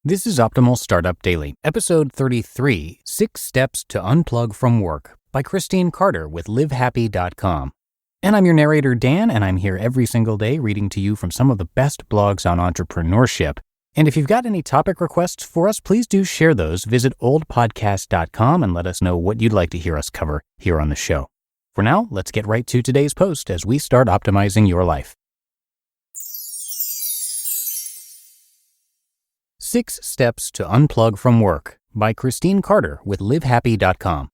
This is Optimal Startup Daily, episode 33, 6 Steps to Unplug from Work by Christine Carter with livehappy.com. And I'm your narrator, Dan, and I'm here every single day reading to you from some of the best blogs on entrepreneurship. And if you've got any topic requests for us, please do share those. Visit oldpodcast.com and let us know what you'd like to hear us cover here on the show. For now, let's get right to today's post as we start optimizing your life. 6 Steps to Unplug from Work by Christine Carter with livehappy.com.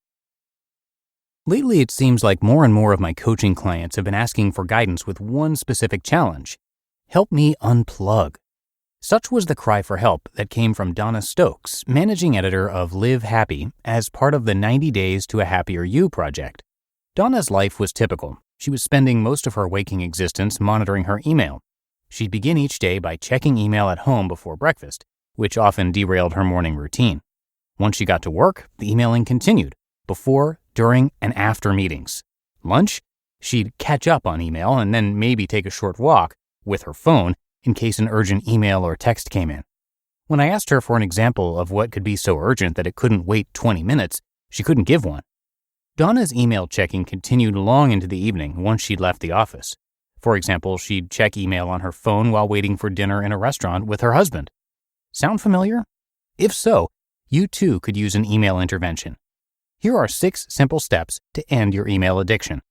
Lately, it seems like more and more of my coaching clients have been asking for guidance with one specific challenge. Help me unplug. Such was the cry for help that came from Donna Stokes, managing editor of Live Happy, as part of the 90 Days to a Happier You project. Donna's life was typical. She was spending most of her waking existence monitoring her email. She'd begin each day by checking email at home before breakfast, which often derailed her morning routine. Once she got to work, the emailing continued, before, during, and after meetings. Lunch? She'd catch up on email and then maybe take a short walk with her phone in case an urgent email or text came in. When I asked her for an example of what could be so urgent that it couldn't wait 20 minutes, she couldn't give one. Donna's email checking continued long into the evening once she'd left the office. For example, she'd check email on her phone while waiting for dinner in a restaurant with her husband. Sound familiar? If so, you too could use an email intervention. Here are 6 simple steps to end your email addiction.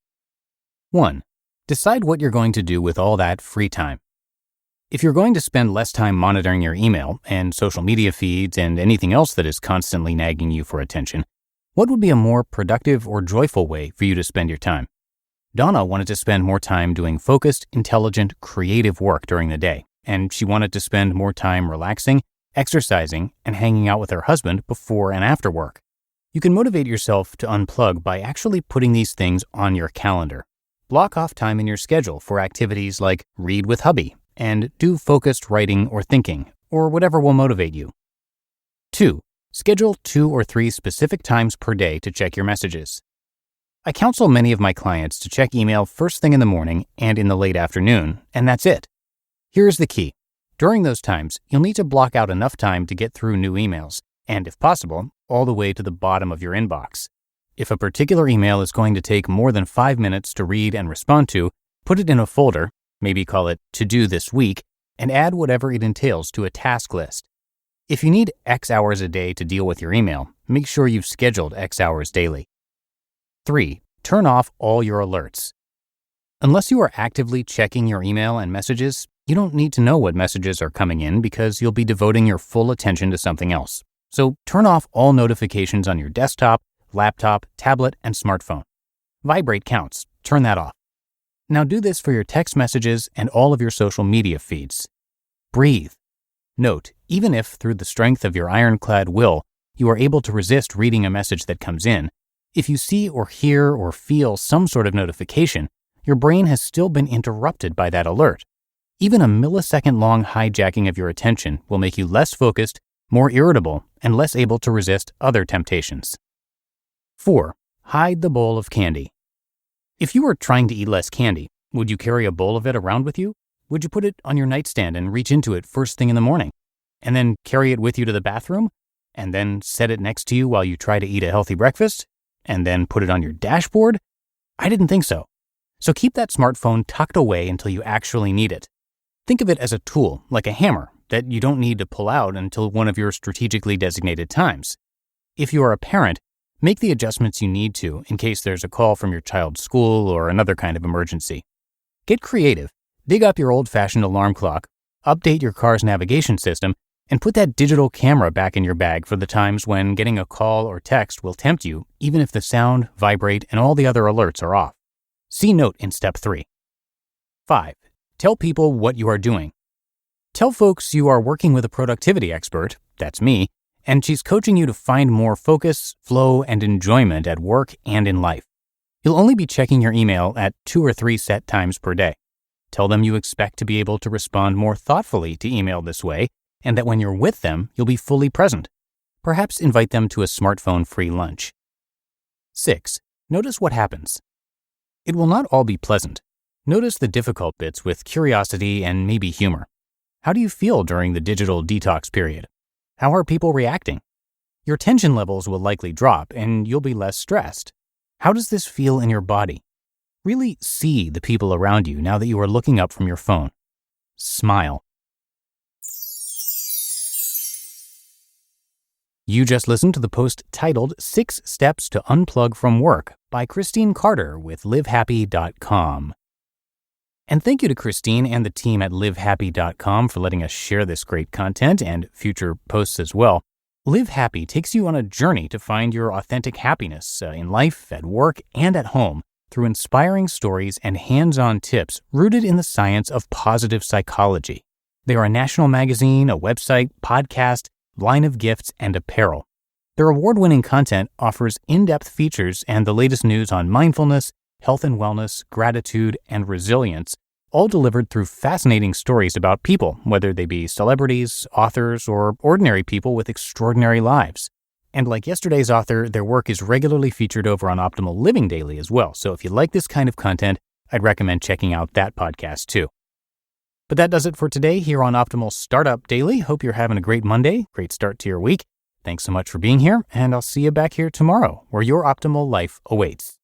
1. Decide what you're going to do with all that free time. If you're going to spend less time monitoring your email and social media feeds and anything else that is constantly nagging you for attention, what would be a more productive or joyful way for you to spend your time? Donna wanted to spend more time doing focused, intelligent, creative work during the day, and she wanted to spend more time relaxing, exercising, and hanging out with her husband before and after work. You can motivate yourself to unplug by actually putting these things on your calendar. Block off time in your schedule for activities like read with hubby and do focused writing or thinking, or whatever will motivate you. 2. Schedule 2 or 3 specific times per day to check your messages. I counsel many of my clients to check email first thing in the morning and in the late afternoon, and that's it. Here's the key. During those times, you'll need to block out enough time to get through new emails, and if possible, all the way to the bottom of your inbox. If a particular email is going to take more than 5 minutes to read and respond to, put it in a folder, maybe call it To Do This Week, and add whatever it entails to a task list. If you need X hours a day to deal with your email, make sure you've scheduled X hours daily. 3. Turn off all your alerts. Unless you are actively checking your email and messages, you don't need to know what messages are coming in because you'll be devoting your full attention to something else. So turn off all notifications on your desktop, laptop, tablet, and smartphone. Vibrate counts. Turn that off. Now do this for your text messages and all of your social media feeds. Breathe. Note, even if through the strength of your ironclad will, you are able to resist reading a message that comes in, if you see or hear or feel some sort of notification, your brain has still been interrupted by that alert. Even a millisecond-long hijacking of your attention will make you less focused, more irritable, and less able to resist other temptations. 4. Hide the bowl of candy. If you were trying to eat less candy, would you carry a bowl of it around with you? Would you put it on your nightstand and reach into it first thing in the morning? And then carry it with you to the bathroom? And then set it next to you while you try to eat a healthy breakfast? And then put it on your dashboard? I didn't think so. So keep that smartphone tucked away until you actually need it. Think of it as a tool, like a hammer, that you don't need to pull out until one of your strategically designated times. If you are a parent, make the adjustments you need to in case there's a call from your child's school or another kind of emergency. Get creative. Dig up your old-fashioned alarm clock, update your car's navigation system, and put that digital camera back in your bag for the times when getting a call or text will tempt you, even if the sound, vibrate, and all the other alerts are off. See note in step 3. 5. Tell people what you are doing. Tell folks you are working with a productivity expert, that's me, and she's coaching you to find more focus, flow, and enjoyment at work and in life. You'll only be checking your email at 2 or 3 set times per day. Tell them you expect to be able to respond more thoughtfully to email this way, and that when you're with them, you'll be fully present. Perhaps invite them to a smartphone-free lunch. 6. Notice what happens. It will not all be pleasant. Notice the difficult bits with curiosity and maybe humor. How do you feel during the digital detox period? How are people reacting? Your tension levels will likely drop and you'll be less stressed. How does this feel in your body? Really see the people around you now that you are looking up from your phone. Smile. You just listened to the post titled 6 Steps to Unplug from Work by Christine Carter with LiveHappy.com. And thank you to Christine and the team at LiveHappy.com for letting us share this great content and future posts as well. Live Happy takes you on a journey to find your authentic happiness in life, at work, and at home through inspiring stories and hands-on tips rooted in the science of positive psychology. They are a national magazine, a website, podcast, line of gifts, and apparel. Their award-winning content offers in-depth features and the latest news on mindfulness, health and wellness, gratitude, and resilience, all delivered through fascinating stories about people, whether they be celebrities, authors, or ordinary people with extraordinary lives. And like yesterday's author, their work is regularly featured over on Optimal Living Daily as well. So if you like this kind of content, I'd recommend checking out that podcast too. But that does it for today here on Optimal Startup Daily. Hope you're having a great Monday, great start to your week. Thanks so much for being here, and I'll see you back here tomorrow where your optimal life awaits.